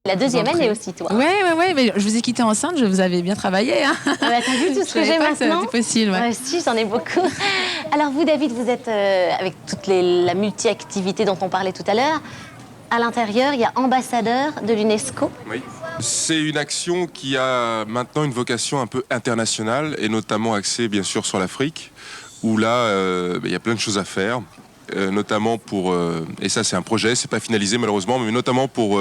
La deuxième année aussi, toi. Ouais, mais je vous ai quitté enceinte, je vous avais bien travaillé. Hein. Ah bah, t'as vu tout ce que j'ai maintenant? C'est possible. Ouais. Ouais, si, j'en ai beaucoup. Alors vous, David, vous êtes avec la multi-activité dont on parlait tout à l'heure. À l'intérieur, il y a ambassadeur de l'UNESCO. Oui. C'est une action qui a maintenant une vocation un peu internationale et notamment axée bien sûr sur l'Afrique, où là, il y a plein de choses à faire. Notamment pour, et ça c'est un projet, c'est pas finalisé malheureusement, mais notamment pour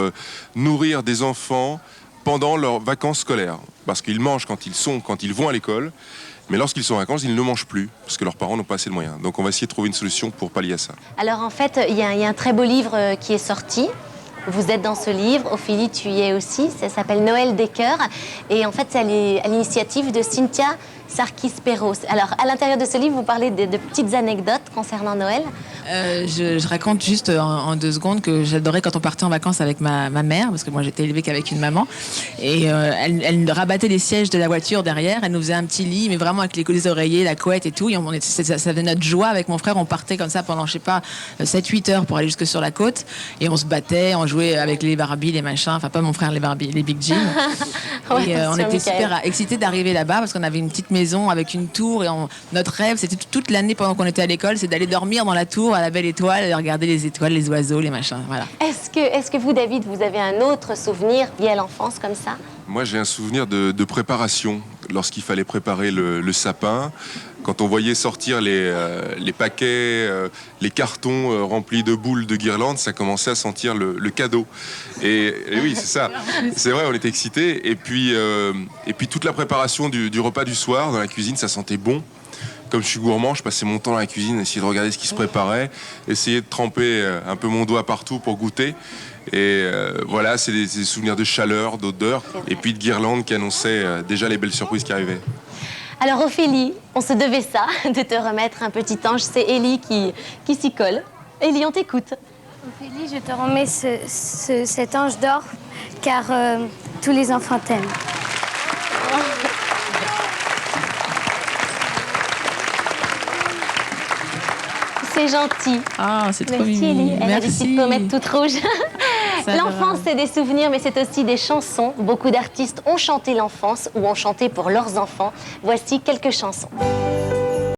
nourrir des enfants pendant leurs vacances scolaires. Parce qu'ils mangent quand ils vont à l'école, mais lorsqu'ils sont en vacances, ils ne mangent plus, parce que leurs parents n'ont pas assez de moyens. Donc on va essayer de trouver une solution pour pallier à ça. Alors en fait, il y a un très beau livre qui est sorti. Vous êtes dans ce livre, Ophélie, tu y es aussi, ça s'appelle Noël des cœurs. Et en fait, c'est à l'initiative de Cynthia Sarkis-Perros. Alors, à l'intérieur de ce livre, vous parlez de petites anecdotes concernant Noël. Je raconte juste en 2 secondes que j'adorais quand on partait en vacances avec ma mère, parce que moi j'étais élevée qu'avec une maman, et elle rabattait les sièges de la voiture derrière, elle nous faisait un petit lit, mais vraiment avec les oreillers, la couette et tout, et ça faisait notre joie avec mon frère, on partait comme ça pendant, je sais pas, 7-8 heures pour aller jusque sur la côte, et on se battait, on jouait avec les Barbies, les machins, enfin pas mon frère, les Barbies, les Big Jim. Ouais, et on était Michael. super excités d'arriver là-bas, parce qu'on avait une petite maison avec une tour, et notre rêve, c'était toute l'année pendant qu'on était à l'école, c'est d'aller dormir dans la tour à la belle étoile et regarder les étoiles, les oiseaux, les machins, voilà. Est-ce que vous, David, vous avez un autre souvenir lié à l'enfance comme ça? Moi j'ai un souvenir de préparation, lorsqu'il fallait préparer le sapin, quand on voyait sortir les paquets, les cartons remplis de boules de guirlandes, ça commençait à sentir le cadeau. Et oui, c'est ça. C'est vrai, on était excités. Et puis toute la préparation du repas du soir dans la cuisine, ça sentait bon. Comme je suis gourmand, je passais mon temps dans la cuisine, essayer de regarder ce qui se préparait, essayer de tremper un peu mon doigt partout pour goûter. Et voilà, c'est des souvenirs de chaleur, d'odeur, et puis de guirlandes qui annonçaient déjà les belles surprises qui arrivaient. Alors Ophélie, on se devait ça, de te remettre un petit ange. C'est Élie qui s'y colle. Élie, on t'écoute. Ophélie, je te remets cet ange d'or, car tous les enfants t'aiment. C'est gentil. Ah, c'est trop Merci mignon. Élie. Elle a des petites pommettes toutes rouges. Ça L'enfance, c'est des souvenirs, mais c'est aussi des chansons. Beaucoup d'artistes ont chanté l'enfance ou ont chanté pour leurs enfants. Voici quelques chansons.